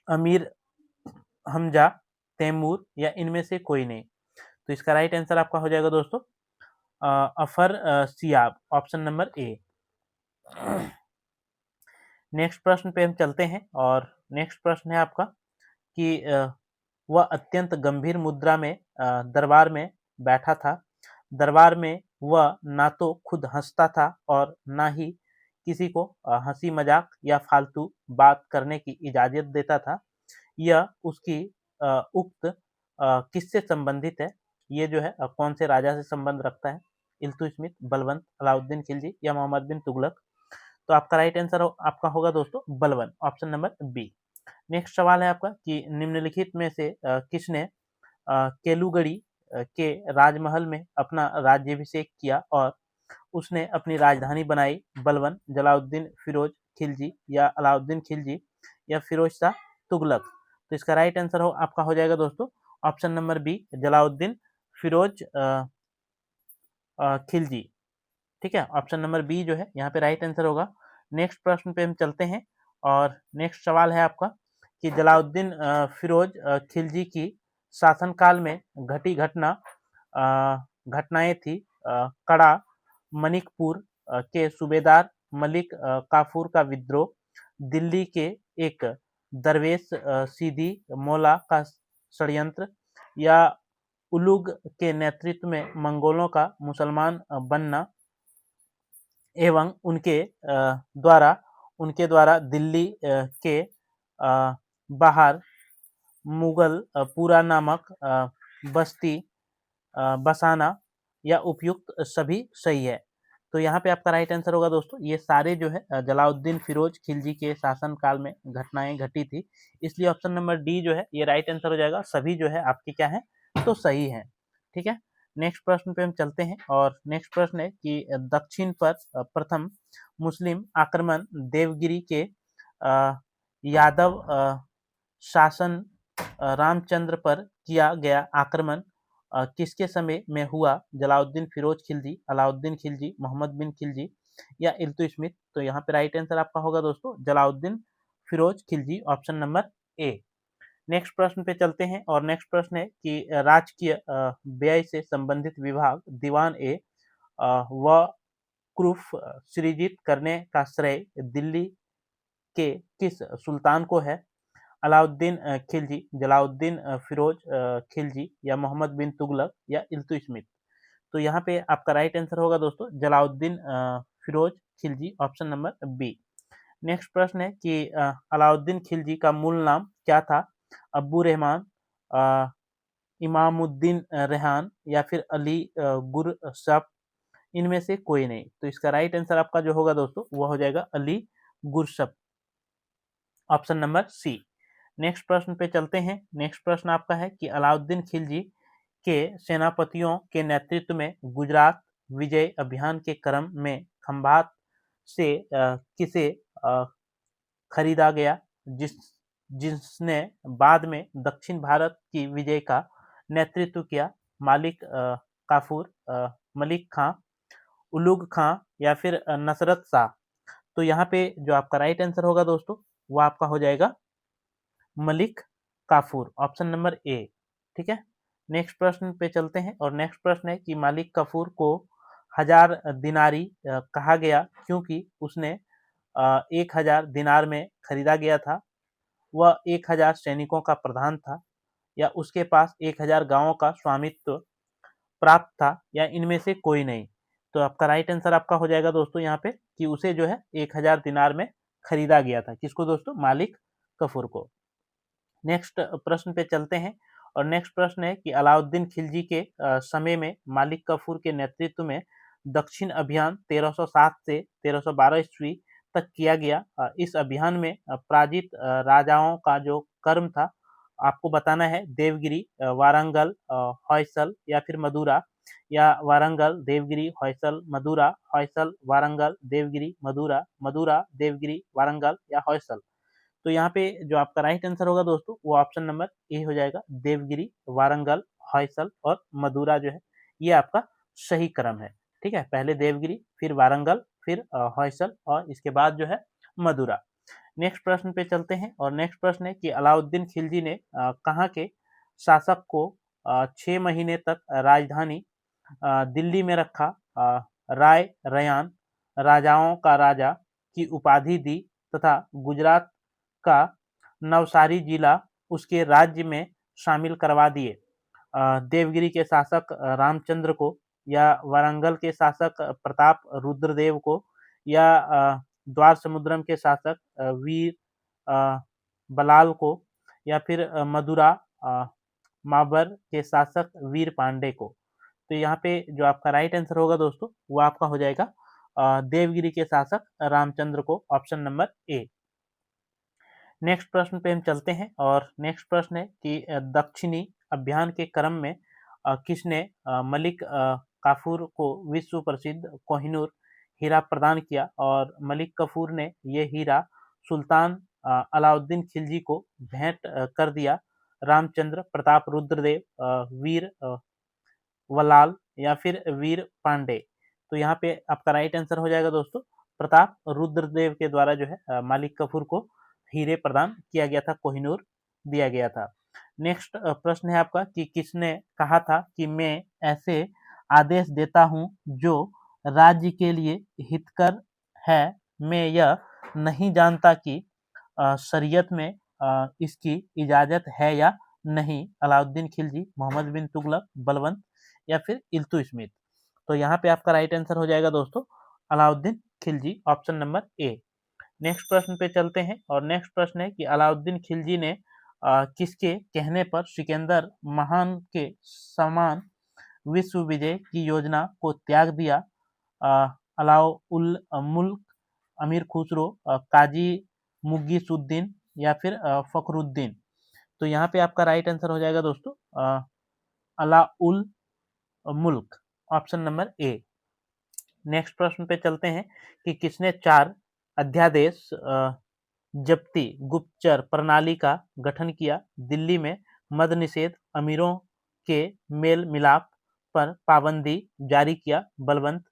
अमीर हमजा, तैमूर या इनमें से कोई नहीं। तो इसका राइट आंसर आपका हो जाएगा दोस्तों अफरसियाब, ऑप्शन नंबर ए। नेक्स्ट प्रश्न पे हम चलते हैं और नेक्स्ट प्रश्न है आपका कि वह अत्यंत गंभीर मुद्रा में दरबार में बैठा था। दरबार में वह ना तो खुद हंसता था और ना ही किसी को हंसी मजाक या फालतू बात करने की इजाजत देता था। यह उसकी उक्त किससे संबंधित है? ये जो है कौन से राजा से संबंध रखता है? इल्तुतमिश, बलवंत, अलाउद्दीन खिलजी या मोहम्मद बिन तुगलक। तो आपका राइट आंसर आपका होगा दोस्तों बलवन, ऑप्शन नंबर बी। नेक्स्ट सवाल है आपका कि निम्नलिखित में से किसने केलुगड़ी के राजमहल में अपना राज्याभिषेक किया और उसने अपनी राजधानी बनाई? बलवन, जलालुद्दीन फिरोज खिलजी या अलाउद्दीन खिलजी या फिरोज शाह तुगलक। तो इसका राइट आंसर आपका हो जाएगा दोस्तों option number B, Jalaluddin Firoz Khilji. ठीक है, ऑप्शन नंबर बी जो है यहाँ पे राइट आंसर होगा। नेक्स्ट प्रश्न पे हम चलते हैं और नेक्स्ट सवाल है आपका कि जलालुद्दीन फिरोज खिलजी की शासनकाल में घटी घटनाएं थी कड़ा मनिकपुर के सूबेदार मलिक काफूर का विद्रोह, दिल्ली के एक दरवेश सीधी मौला का षड्यंत्र या उलुग के नेतृत्व में मंगोलों का मुसलमान बनना एवं उनके द्वारा दिल्ली के बाहर मुगल पूरा नामक बस्ती बसाना या उपयुक्त सभी सही है। तो यहाँ पे आपका राइट आंसर होगा दोस्तों ये सारे जो है जलालुद्दीन फिरोज खिलजी के शासन काल में घटनाएं घटी थी, इसलिए ऑप्शन नंबर डी जो है ये राइट आंसर हो जाएगा। सभी जो है आपके क्या है तो सही है। ठीक है, नेक्स्ट प्रश्न पे हम चलते हैं और नेक्स्ट प्रश्न है कि दक्षिण पर प्रथम मुस्लिम आक्रमण देवगिरी के यादव शासन रामचंद्र पर किया गया आक्रमण किसके समय में हुआ? जलाउद्दीन फिरोज खिलजी, अलाउद्दीन खिलजी, मोहम्मद बिन खिलजी या इल्तुतमिश। तो यहाँ पे राइट आंसर आपका होगा दोस्तों Jalauddin Firoz Khilji, option number A. Next प्रश्न पे चलते हैं और नेक्स्ट प्रश्न है कि राजकीय व्यय से संबंधित विभाग दीवान ए व क्रूफ सृजित करने का श्रेय दिल्ली के किस सुल्तान को है? अलाउद्दीन खिलजी, जलाउद्दीन फिरोज खिलजी या मोहम्मद बिन तुगलक या इल्तुतमिश। तो यहाँ पे आपका राइट आंसर होगा दोस्तों Jalauddin Firoz Khilji, option number B. Next प्रश्न है कि अलाउद्दीन खिलजी का मूल नाम क्या था? अब्बू रहमान, इमामुद्दीन रेहान या फिर अली गुरशप, इनमें से कोई नहीं। तो इसका राइट आंसर आपका जो होगा दोस्तों वो हो जाएगा Ali Gurshap, option number C. Next प्रश्न पे चलते हैं। नेक्स्ट प्रश्न आपका है कि अलाउद्दीन खिलजी के सेनापतियों के नेतृत्व में गुजरात विजय अभियान के क्रम में खंभात से किसे खरीदा गया जिसने बाद में दक्षिण भारत की विजय का नेतृत्व किया? मालिक काफूर, मलिक खां, उलुग खां या फिर नसरत शाह। तो यहाँ पे जो आपका राइट आंसर होगा दोस्तों वो आपका हो जाएगा मलिक काफूर, ऑप्शन नंबर ए। ठीक है, नेक्स्ट प्रश्न पे चलते हैं और नेक्स्ट प्रश्न है कि मालिक काफूर को 1000 दिनारी कहा गया क्योंकि उसने 1000 दिनार में खरीदा गया था, वह 1000 सैनिकों का प्रधान था या उसके पास 1000 गांवों का स्वामित्व प्राप्त था या इनमें से कोई नहीं। तो आपका राइट आंसर आपका हो जाएगा दोस्तों यहाँ पे कि उसे जो है 1000 दिनार में खरीदा गया था। किसको दोस्तों? मालिक काफूर को। नेक्स्ट प्रश्न पे चलते हैं और नेक्स्ट प्रश्न है कि अलाउद्दीन खिलजी के समय में मालिक काफूर के नेतृत्व में दक्षिण अभियान 1307 से 1312 ईस्वी तक किया गया। इस अभियान में पराजित राजाओं का जो कर्म था आपको बताना है देवगिरी, वारंगल, होयसल या फिर मदुरा, या वारंगल, देवगिरी, होयसल, मदुरा, होयसल, वारंगल, देवगिरी, मदुरा, मदुरा, देवगिरी, वारंगल या होयसल। तो यहाँ पे जो आपका राइट आंसर होगा दोस्तों वो ऑप्शन नंबर ए हो जाएगा देवगिरी, वारंगल, होयसल और मदुरा जो है ये आपका सही क्रम है। ठीक है, पहले देवगिरी, फिर वारंगल, फिर होयसल और इसके बाद जो है मदुरा। नेक्स्ट प्रश्न पे चलते हैं और नेक्स्ट प्रश्न है कि अलाउद्दीन खिलजी ने कहाँ के शासक को 6 महीने तक राजधानी दिल्ली में रखा? राय रयान, राजाओं का राजा की उपाधि दी तथा गुजरात का नवसारी जिला उसके राज्य में शामिल करवा दिए? देवगिरी के शासक रामचंद्र को या वारंगल के शासक प्रताप रुद्रदेव को या द्वार समुद्रम के शासक वीर बलाल को या फिर मदुरा माबर के शासक वीर पांडे को? तो यहाँ पे जो आपका राइट आंसर होगा दोस्तों वो आपका हो जाएगा देवगिरी के शासक रामचंद्र को, ऑप्शन नंबर ए। नेक्स्ट प्रश्न पे हम चलते हैं और नेक्स्ट प्रश्न है कि दक्षिणी अभियान के क्रम में किसने मलिक काफूर को विश्व प्रसिद्ध कोहिनूर हीरा प्रदान किया? और मलिक काफूर ने यह हीरा सुल्तान अलाउद्दीन खिलजी को भेंट कर दिया। रामचंद्र, प्रताप रुद्रदेव, वीर वलाल या फिर वीर पांडे? तो यहाँ पे आपका राइट आंसर हो जाएगा दोस्तों प्रताप रुद्रदेव के द्वारा जो है मालिक काफूर को हीरे प्रदान किया गया था, कोहिनूर दिया गया था। नेक्स्ट प्रश्न है आपका कि किसने कहा था कि मैं ऐसे आदेश देता हूं जो राज्य के लिए हितकर है, मैं यह नहीं जानता कि शरीयत में इसकी इजाजत है या नहीं? अलाउद्दीन खिलजी, मोहम्मद बिन तुगलक, बलवंत या फिर इल्तुतमिश? तो यहाँ पे आपका राइट आंसर हो जाएगा दोस्तों Alauddin Khilji, option number A. Next प्रश्न पे चलते हैं और नेक्स्ट प्रश्न है कि अलाउद्दीन खिलजी ने किसके कहने पर सिकंदर महान के समान विश्व विजय की योजना को त्याग दिया? अलाउ उल मुल्क, अमीर खुसरो, काजी मुगीसुद्दीन या फिर फखरुद्दीन? तो यहाँ पे आपका राइट आंसर हो जाएगा दोस्तों अलाउल मुल्क, ऑप्शन नंबर ए। नेक्स्ट प्रश्न पे चलते हैं कि किसने 4 अध्यादेश जब्ती गुप्तचर प्रणाली का गठन किया? दिल्ली में मद निषेध, अमीरों के मेल मिलाप पर पाबंदी जारी किया बलवंत,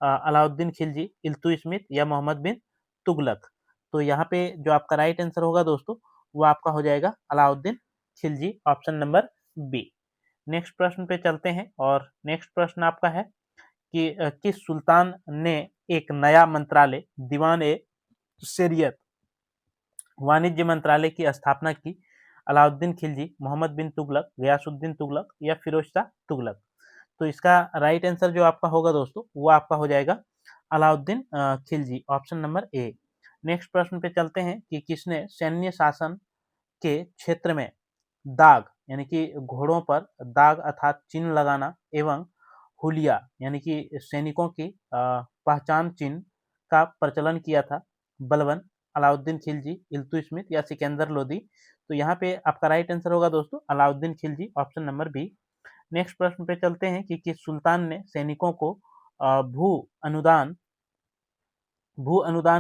अलाउद्दीन खिलजी, इल्तुतमिश या मोहम्मद बिन तुगलक। तो यहाँ पे जो आपका राइट आंसर होगा दोस्तों वो आपका हो जाएगा Alauddin Khilji, option number B. Next प्रश्न पे चलते हैं और नेक्स्ट प्रश्न आपका है कि किस सुल्तान ने एक नया मंत्रालय दीवान ए शरीयत वाणिज्य मंत्रालय की स्थापना की? अलाउद्दीन खिलजी, मोहम्मद बिन तुगलक, गयासुद्दीन तुगलक या फिरोज शाह तुगलक। तो इसका राइट आंसर जो आपका होगा दोस्तों वो आपका हो जाएगा Alauddin Khilji, option number A. Next प्रश्न पे चलते हैं कि किसने सैन्य शासन के क्षेत्र में दाग यानी कि घोड़ों पर दाग अर्थात चिन्ह लगाना एवं हुलिया यानी कि सैनिकों की पहचान चिन्ह का प्रचलन किया था? बलबन, अलाउद्दीन खिलजी, इल्तुतमिश या सिकंदर लोदी। तो यहाँ पे आपका राइट आंसर होगा दोस्तों Alauddin Khilji, option number B. Next प्रश्न पे चलते हैं कि किस सुल्तान ने सैनिकों को भू अनुदान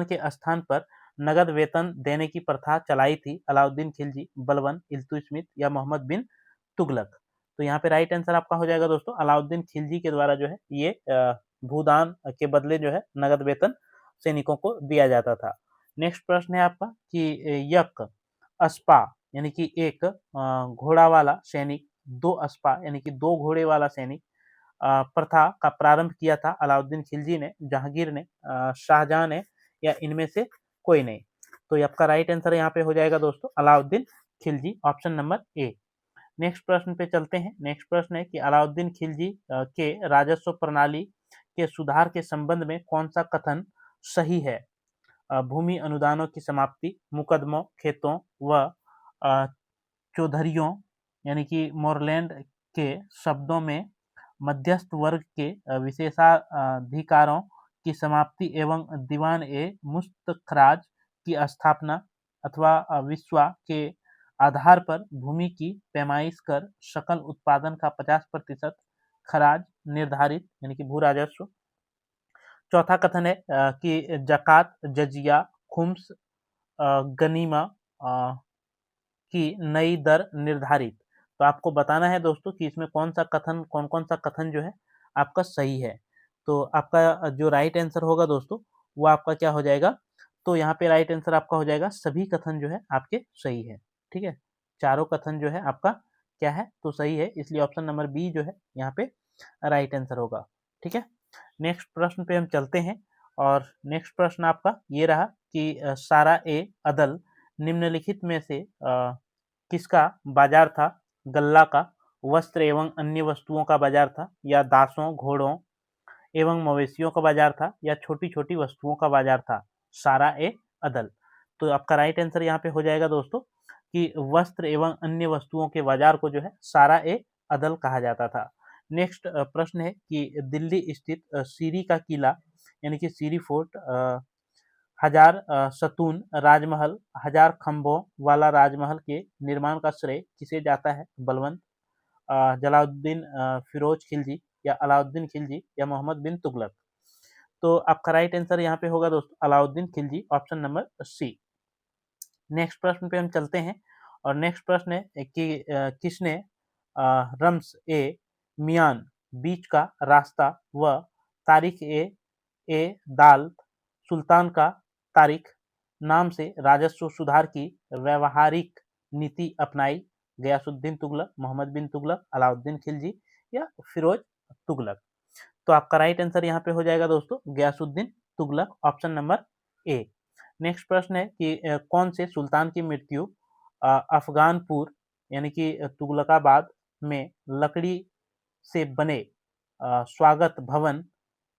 के स्थान पर नगद वेतन देने की प्रथा चलाई थी? अलाउद्दीन खिलजी, बलबन, इल्तुतमिश या मोहम्मद बिन तुगलक। तो यहाँ पे राइट आंसर आपका हो जाएगा दोस्तों अलाउद्दीन खिलजी के द्वारा जो है ये भूदान के बदले जो है नगद वेतन सैनिकों को दिया जाता था। नेक्स्ट प्रश्न है आपका कि यक अस्पा यानी कि एक घोड़ा वाला सैनिक, दो अस्पा यानी कि 2 घोड़े वाला सैनिक प्रथा का प्रारंभ किया था? अलाउद्दीन खिलजी ने, जहांगीर ने, शाहजहां ने या इनमें से कोई नहीं। तो आपका राइट आंसर यहाँ पे हो जाएगा दोस्तों Alauddin Khilji, option number A. Next प्रश्न पे चलते हैं। नेक्स्ट प्रश्न है कि अलाउद्दीन खिलजी के राजस्व प्रणाली के सुधार के संबंध में कौन सा कथन सही है? भूमि अनुदानों की समाप्ति, मुकदमों, खेतों व चौधरियों यानी कि मोरलैंड के शब्दों में मध्यस्थ वर्ग के विशेषाधिकारों की समाप्ति एवं दीवान ए मुस्तखराज की स्थापना अथवा विश्वा के आधार पर भूमि की पैमाइश कर सकल उत्पादन का 50% खराज निर्धारित यानी कि भू राजस्व। चौथा कथन है कि जकात, जजिया, खुम्स, गनीमा की नई दर निर्धारित। तो आपको बताना है दोस्तों कि इसमें कौन कौन सा कथन जो है आपका सही है। तो आपका जो राइट आंसर होगा दोस्तों वो आपका क्या हो जाएगा? तो यहाँ पे राइट आंसर आपका हो जाएगा सभी कथन जो है आपके सही है। ठीक है, चारों कथन जो है आपका क्या है तो सही है, इसलिए ऑप्शन नंबर बी जो है यहाँ पे राइट आंसर होगा। ठीक है, नेक्स्ट प्रश्न पे हम चलते हैं और नेक्स्ट प्रश्न आपका ये रहा कि सारा ए अदल निम्नलिखित में से किसका बाजार था? गल्ला का, वस्त्र एवं अन्य वस्तुओं का बाजार था या दासों, घोड़ों एवं मवेशियों का बाजार था या छोटी-छोटी वस्तुओं का बाजार था? सारा ए अदल। तो आपका राइट आंसर यहाँ पे हो जाएगा दोस्तों कि वस्त्र एवं अन्य वस्तुओं के बाजार को जो है सारा ए अदल कहा जाता था। नेक्स्ट प्रश्न है कि दिल्ली स्थित सीरी का किला यानी कि सीरी फोर्ट 1000 सतून राजमहल, 1000 खंभों वाला राजमहल के निर्माण का श्रेय किसे जाता है? बलवंत, जलालुद्दीन फिरोज खिलजी या अलाउद्दीन खिलजी या मोहम्मद बिन तुगलक। तो आपका राइट आंसर यहाँ पे होगा दोस्तों Alauddin Khilji, option number C. Next प्रश्न पे हम चलते हैं और नेक्स्ट प्रश्न है कि किसने रम्स ए मियान बीच का रास्ता व तारिख ए दाल सुल्तान का तारिख नाम से राजस्व सुधार की व्यवहारिक नीति अपनाई? गयासुद्दीन तुगलक, मोहम्मद बिन तुगलक, अलाउद्दीन खिलजी या फिरोज तुगलक। तो आपका राइट आंसर यहाँ पे हो जाएगा दोस्तों Ghiyasuddin Tughlaq, option number A. Next प्रश्न है कि कौन से सुल्तान की मृत्यु अफगानपुर यानी कि तुगलकाबाद में लकड़ी से बने स्वागत भवन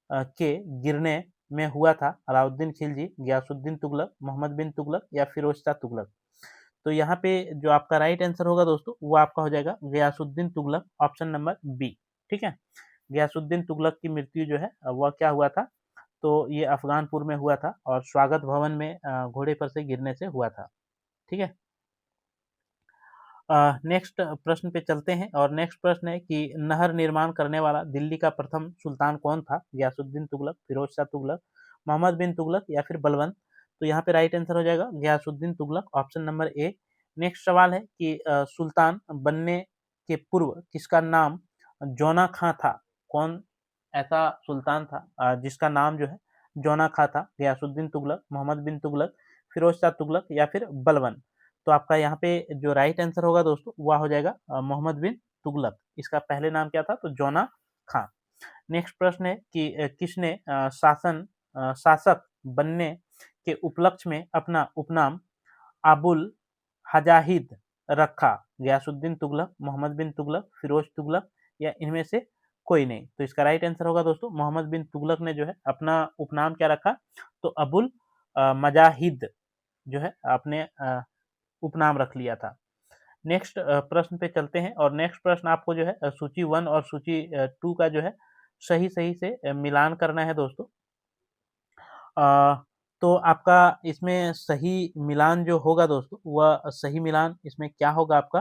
के गिरने में हुआ था? अलाउद्दीन खिलजी, गयासुद्दीन तुगलक, मोहम्मद बिन तुगलक या फिरोज शाह तुगलक। तो यहाँ पे जो आपका राइट आंसर होगा दोस्तों वो आपका हो जाएगा Ghiyasuddin Tughlaq, option number B. ठीक है, गयासुद्दीन तुगलक की मृत्यु जो है वह क्या हुआ था? तो ये अफगानपुर में हुआ था और स्वागत भवन में घोड़े पर से गिरने से हुआ था। ठीक है, नेक्स्ट प्रश्न पे चलते हैं और नेक्स्ट प्रश्न है कि नहर निर्माण करने वाला दिल्ली का प्रथम सुल्तान कौन था? गयासुद्दीन तुगलक, फिरोज शाह तुगलक, मोहम्मद बिन तुगलक या फिर बलबन? तो यहाँ पे राइट आंसर हो जाएगा Ghiyasuddin Tughlaq, option number A. Next सवाल है कि सुल्तान बनने के पूर्व किसका नाम जौना खां था? कौन ऐसा सुल्तान था जिसका नाम जो है जौना खां था? गयासुद्दीन तुगलक, मोहम्मद बिन तुगलक, फिरोज शाह तुगलक या फिर बलबन? तो आपका यहाँ पे जो राइट आंसर होगा दोस्तों वह हो जाएगा मोहम्मद बिन तुगलक। इसका पहले नाम क्या था? तो जौना खां। नेक्स्ट प्रश्न है कि किसने शासक बनने के उपलक्ष्य में अपना उपनाम अबुल हजाहिद रखा? गयासुद्दीन तुगलक, मोहम्मद बिन तुगलक, फिरोज तुगलक या इनमें से कोई नहीं? तो इसका राइट आंसर होगा दोस्तों मोहम्मद बिन तुगलक ने जो है अपना उपनाम क्या रखा? तो अबुल मजाहिद जो है अपने उपनाम रख लिया था। नेक्स्ट प्रश्न पे चलते हैं और नेक्स्ट प्रश्न आपको जो है सूची 1 और सूची 2 का जो है सही से मिलान करना है दोस्तों। तो आपका इसमें सही मिलान जो होगा दोस्तों वह सही मिलान इसमें क्या होगा आपका?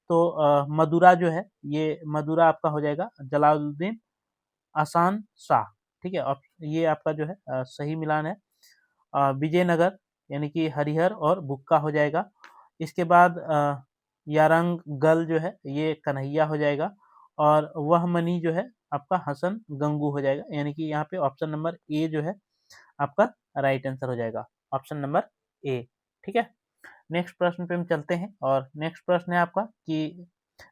तो मदुरा जो है ये मदुरा आपका हो जाएगा जलालुद्दीन आसान शाह, ठीक है। और ये आपका जो है सही मिलान है। विजयनगर यानी कि हरिहर और बुक्का हो जाएगा। इसके बाद यारंगल जो है ये कन्हैया हो जाएगा और वह मनी जो है आपका हसन गंगू हो जाएगा। यानी कि यहाँ पे ऑप्शन नंबर ए जो है आपका राइट आंसर हो जाएगा, ऑप्शन नंबर ए, ठीक है। नेक्स्ट प्रश्न पे हम चलते हैं और नेक्स्ट प्रश्न है आपका कि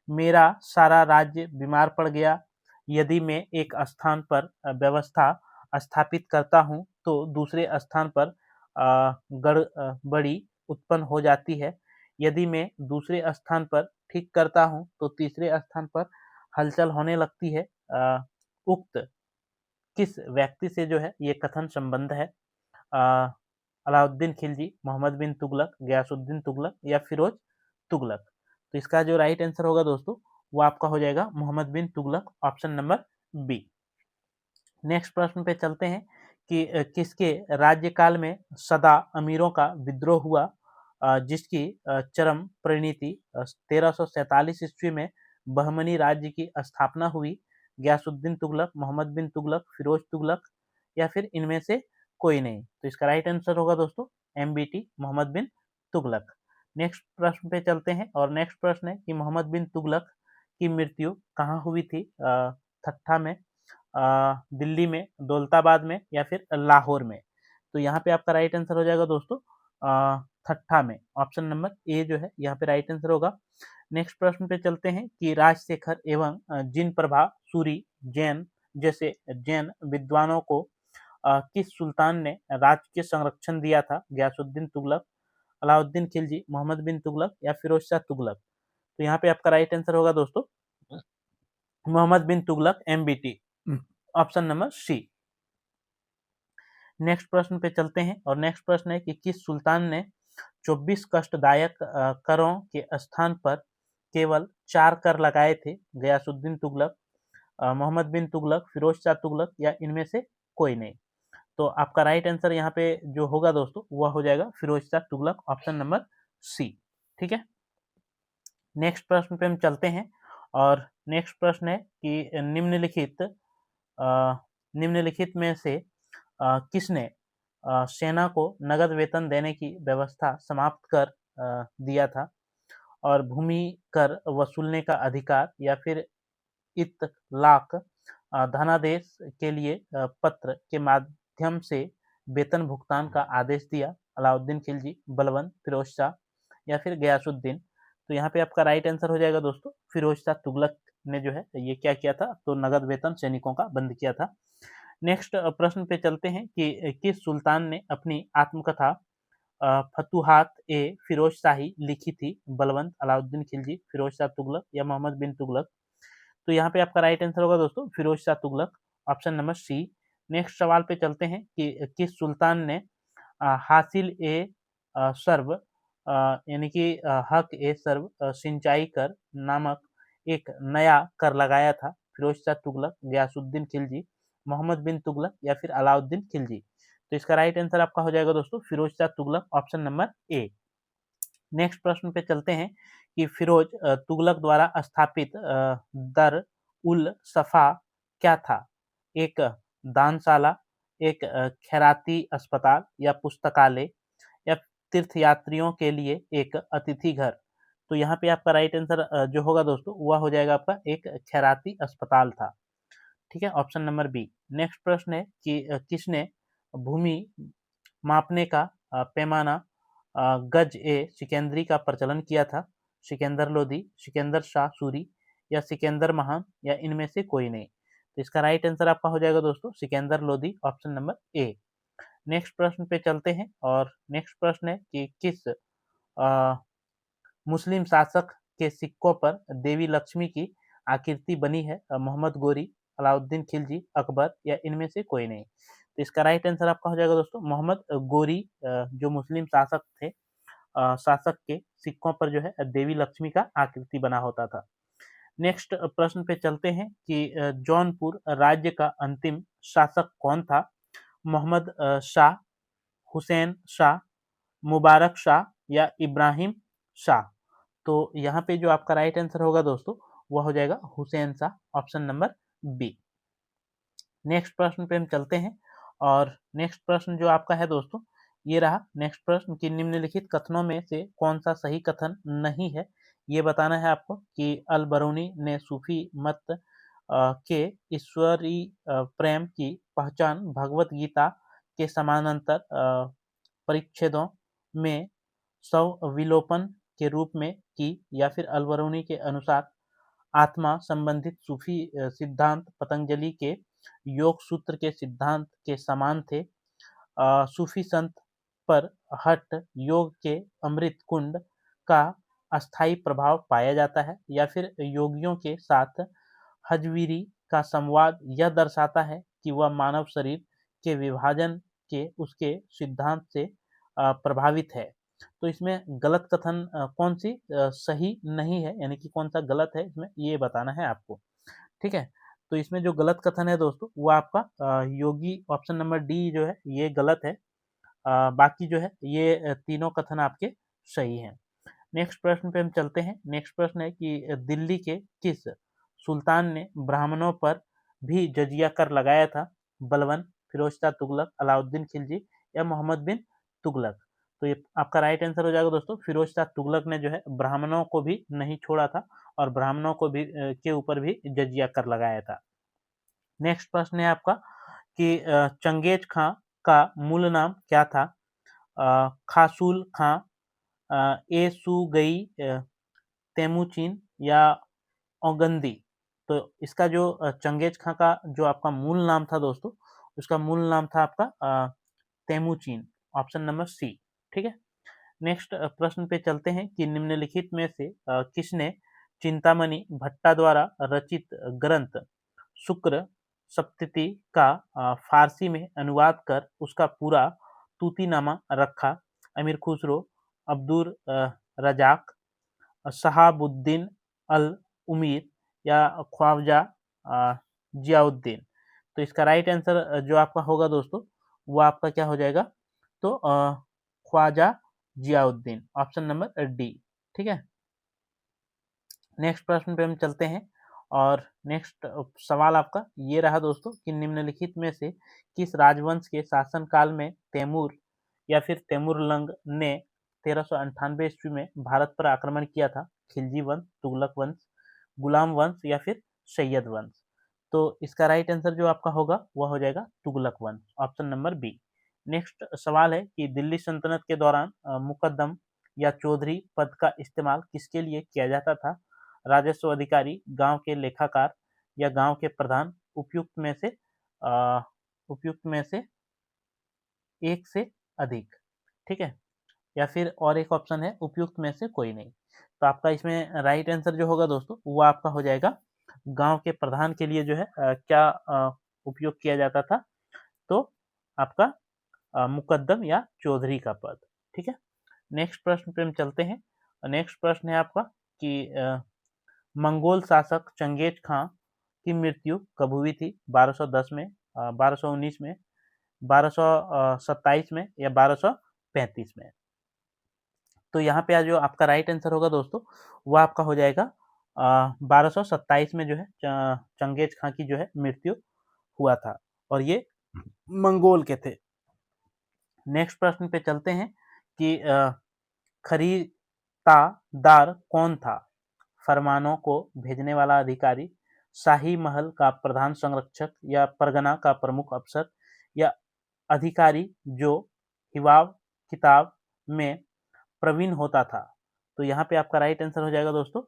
मेरा सारा राज्य बीमार पड़ गया, यदि मैं एक स्थान पर व्यवस्था स्थापित करता हूँ तो दूसरे स्थान पर गड़बड़ी उत्पन्न हो जाती है, यदि मैं दूसरे स्थान पर ठीक करता हूँ तो तीसरे स्थान पर हलचल होने लगती है। उक्त किस व्यक्ति से जो है ये कथन संबंध है? अलाउद्दीन खिलजी, मोहम्मद बिन तुगलक, गयासुद्दीन तुगलक या फिरोज तुगलक? तो इसका जो राइट आंसर होगा दोस्तों वो आपका हो जाएगा Muhammad bin Tughlaq, option number B. Next प्रश्न पे चलते हैं कि किसके राज्यकाल में सदा अमीरों का विद्रोह हुआ, जिसकी चरम परिणति 1347 ईस्वी में बहमनी राज्य की स्थापना हुई? गयासुद्दीन तुगलक, मोहम्मद बिन तुगलक, फिरोज तुगलक या फिर इनमें से कोई नहीं? तो इसका राइट आंसर होगा दोस्तों एमबीटी, मोहम्मद बिन तुगलक। नेक्स्ट प्रश्न पे चलते हैं और नेक्स्ट प्रश्न है कि मोहम्मद बिन तुगलक की मृत्यु कहाँ हुई थी? ठट्ठा में, दिल्ली में, दौलताबाद में या फिर लाहौर में? तो यहाँ पे आपका राइट आंसर हो जाएगा दोस्तों ठट्ठा में, ऑप्शन नंबर ए जो है यहाँ पे राइट आंसर होगा। नेक्स्ट प्रश्न पे चलते हैं कि राजशेखर एवं जिन प्रभा सूरी जैन जैसे जैन विद्वानों को किस सुल्तान ने राज्य संरक्षण दिया था? गयासुद्दीन तुगलक, अलाउद्दीन खिलजी, मोहम्मद बिन तुगलक या फिरोज शाह तुगलक? तो यहाँ पे आपका राइट आंसर होगा दोस्तों Muhammad bin Tughlaq, MBT, option number C. Next प्रश्न पे चलते हैं और नेक्स्ट प्रश्न है कि किस सुल्तान ने 24 कष्टदायक करों के स्थान पर केवल 4 कर लगाए थे? गयासुद्दीन तुगलक, मोहम्मद बिन तुगलक, फिरोज शाह तुगलक या इनमें से कोई नहीं? तो आपका राइट आंसर यहाँ पे जो होगा दोस्तों वह हो जाएगा Firoz Shah Tughlaq, option number C, ठीक है। नेक्स्ट प्रश्न पे हम चलते हैं और नेक्स्ट प्रश्न है कि निम्नलिखित में से किसने सेना को नगद वेतन देने की व्यवस्था समाप्त कर दिया था? और भूमि कर वसूलने का अधिकार या फिर इत्तलाक धनादेश के लिए पत्र के माध्यम से वेतन भुगतान का आदेश दिया? अलाउद्दीन खिलजी, बलबन, फिरोज शाह या फिर गयासुद्दीन? तो यहाँ पे आपका राइट आंसर हो जाएगा दोस्तों फिरोज शाह तुगलक ने जो है ये क्या किया था? तो नगद वेतन सैनिकों का बंद किया था। नेक्स्ट प्रश्न पे चलते हैं कि किस सुल्तान ने अपनी आत्मकथा फतुहात ए फिरोज शाही लिखी थी? बलवंत, अलाउद्दीन खिलजी, फिरोज शाह तुगलक या मोहम्मद बिन तुगलक? तो यहाँ पे आपका राइट आंसर होगा दोस्तों Firoz Shah Tughlaq, option number C. Next सवाल पे चलते हैं कि किस सुल्तान ने हासिल ए सर्व यानी कि हक ए सर्व सिंचाई कर नामक एक नया कर लगाया था? फिरोज शाह तुगलक, गयासुद्दीन खिलजी, मोहम्मद बिन तुगलक या फिर अलाउद्दीन खिलजी? तो इसका राइट आंसर आपका हो जाएगा दोस्तों Firoz Shah Tughlaq, option number A. Next प्रश्न पे चलते हैं कि फिरोज तुगलक द्वारा स्थापित दर उल सफा क्या था? एक दानशाला, एक खैराती अस्पताल या पुस्तकालय या तीर्थयात्रियों के लिए एक अतिथि घर। तो यहाँ पे आपका राइट आंसर जो होगा दोस्तों वह हो जाएगा आपका एक खैराती अस्पताल था। ठीक है, ऑप्शन नंबर बी। नेक्स्ट प्रश्न है कि किसने भूमि मापने का पैमाना गज ए सिकंदरी का प्रचलन किया था? सिकंदर लोदी, सिकंदर शाह सूरी या सिकंदर महान या इनमें से कोई नहीं। तो इसका राइट आंसर आपका हो जाएगा दोस्तों Sikandar Lodi, option number A. Next प्रश्न पे चलते हैं और नेक्स्ट प्रश्न है कि किस मुस्लिम शासक के सिक्कों पर देवी लक्ष्मी की आकृति बनी है? मोहम्मद गोरी, अलाउद्दीन खिलजी, अकबर या इनमें से कोई नहीं। तो इसका राइट आंसर आपका हो जाएगा दोस्तों मोहम्मद गोरी। जो मुस्लिम शासक थे, शासक के सिक्कों पर जो है देवी लक्ष्मी का आकृति बना होता था। नेक्स्ट प्रश्न पे चलते हैं कि जौनपुर राज्य का अंतिम शासक कौन था? मोहम्मद शाह, हुसैन शाह, मुबारक शाह या इब्राहिम शाह। तो यहाँ पे जो आपका राइट आंसर होगा दोस्तों वह हो जाएगा Hussain Shah, option number B. Next प्रश्न पे हम चलते हैं और नेक्स्ट प्रश्न जो आपका है दोस्तों ये रहा नेक्स्ट प्रश्न कि निम्नलिखित कथनों में से कौन सा सही कथन नहीं है? ये बताना है आपको कि अल बरूनी ने सूफी मत के ईश्वरी प्रेम की पहचान भगवत गीता के समानांतर परिच्छेदों में स्वविलोपन के रूप में की या फिर अल बरूनी के अनुसार आत्मा संबंधित सूफी सिद्धांत पतंजलि के योग सूत्र के सिद्धांत के समान थे। सूफी संत पर हठ योग के अमृत कुंड का अस्थायी प्रभाव पाया जाता है या फिर योगियों के साथ हजवीरी का संवाद यह दर्शाता है कि वह मानव शरीर के विभाजन के उसके सिद्धांत से प्रभावित है। तो इसमें गलत कथन कौन सी सही नहीं है, यानी कि कौन सा गलत है इसमें ये बताना है आपको। ठीक है, तो इसमें जो गलत कथन है दोस्तों वो आपका योगी, ऑप्शन नंबर डी जो है ये गलत है। बाकी जो है ये तीनों कथन आपके सही हैं। नेक्स्ट प्रश्न पे हम चलते हैं। नेक्स्ट प्रश्न है कि दिल्ली के किस सुल्तान ने ब्राह्मणों पर भी जजिया कर लगाया था? बलबन, फिरोज शाह तुगलक, अलाउद्दीन खिलजी या मोहम्मद बिन तुगलक। तो ये आपका राइट आंसर हो जाएगा दोस्तों फिरोज शाह तुगलक ने जो है ब्राह्मणों को भी नहीं छोड़ा था और ब्राह्मणों को भी के ऊपर भी जजिया कर लगाया था। नेक्स्ट प्रश्न है आपका कि चंगेज खां का मूल नाम क्या था? खासूल खां, ए सू गई, तेमुचिन या औगंदी। तो इसका जो चंगेज खां का जो आपका मूल नाम था दोस्तों उसका मूल नाम था आपका तेमुचिन, ऑप्शन नंबर सी। ठीक है, नेक्स्ट प्रश्न पे चलते हैं कि निम्नलिखित में से किसने चिंतामणि भट्टा द्वारा रचित ग्रंथ शुक्र सप्तति का फारसी में अनुवाद कर उसका पूरा तूतीनामा रखा? अमीर खुसरो, अब्दुल रजाक, शहाबुद्दीन अल उमीर या ख्वाजा जियाउद्दीन। तो इसका राइट आंसर जो आपका होगा दोस्तों वो आपका क्या हो जाएगा? तो Khwaja Ziauddin, option number D. ठीक है, नेक्स्ट प्रश्न पे हम चलते हैं और नेक्स्ट सवाल आपका ये रहा दोस्तों कि निम्नलिखित में से किस राजवंश के शासनकाल में तैमूर या फिर तैमूरलंग ने 1398 ईस्वी में भारत पर आक्रमण किया था? खिलजी वंश, तुगलक वंश, गुलाम वंश या फिर सैयद वंश। तो इसका राइट आंसर जो आपका होगा वह हो जाएगा तुगलक वंश, ऑप्शन नंबर बी। नेक्स्ट सवाल है कि दिल्ली सल्तनत के दौरान मुकद्दम या चौधरी पद का इस्तेमाल किसके लिए किया जाता था? राजस्व अधिकारी, गांव के लेखाकार या गांव के प्रधान, उपयुक्त में से एक से अधिक। ठीक है, या फिर और एक ऑप्शन है उपयुक्त में से कोई नहीं। तो आपका इसमें राइट आंसर जो होगा दोस्तों वो आपका हो जाएगा गांव के प्रधान के लिए जो है क्या उपयोग किया जाता था? तो आपका मुकद्दम या चौधरी का पद। ठीक है, नेक्स्ट प्रश्न पे हम चलते हैं। नेक्स्ट प्रश्न है आपका कि मंगोल शासक चंगेज खां की मृत्यु कब हुई थी? 1210 में, 1219 में, 1227 में या 1235 में। तो यहाँ पे जो आपका राइट आंसर होगा दोस्तों, वो आपका हो जाएगा 1227 में जो है चंगेज खां की जो है मृत्यु हुआ था, और ये मंगोल के थे। नेक्स्ट प्रश्न पे चलते हैं कि खरीदादार कौन था? फरमानों को भेजने वाला अधिकारी, शाही महल का प्रधान संरक्षक, या परगना का प्रमुख अफसर, या अधिकारी जो हिवाब किताब में प्रवीण होता था। तो यहाँ पे आपका राइट आंसर हो जाएगा दोस्तों,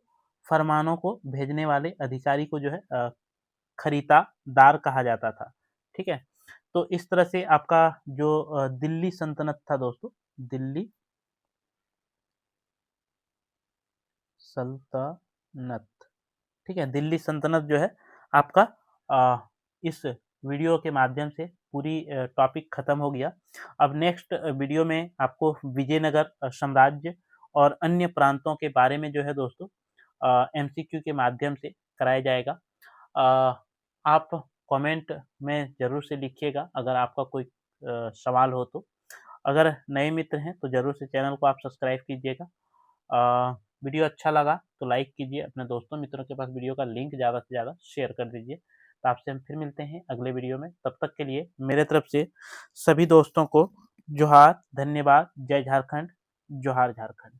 फरमानों को भेजने वाले अधिकारी को जो है खरीदादार कहा जाता था। ठीक है, तो इस तरह से आपका जो दिल्ली सल्तनत था दोस्तों, दिल्ली सल्तनत, ठीक है, दिल्ली सल्तनत जो है आपका इस वीडियो के माध्यम से पूरी टॉपिक खत्म हो गया। अब नेक्स्ट वीडियो में आपको विजयनगर साम्राज्य और अन्य प्रांतों के बारे में जो है दोस्तों एमसीक्यू के माध्यम से कराया जाएगा। आप कमेंट में ज़रूर से लिखिएगा अगर आपका कोई सवाल हो तो। अगर नए मित्र हैं तो ज़रूर से चैनल को आप सब्सक्राइब कीजिएगा। वीडियो अच्छा लगा तो लाइक कीजिए, अपने दोस्तों मित्रों के पास वीडियो का लिंक ज़्यादा से ज़्यादा शेयर कर दीजिए। तो आपसे हम फिर मिलते हैं अगले वीडियो में, तब तक के लिए मेरे तरफ से सभी दोस्तों को जोहार, धन्यवाद, जय झारखंड, जोहार झारखंड।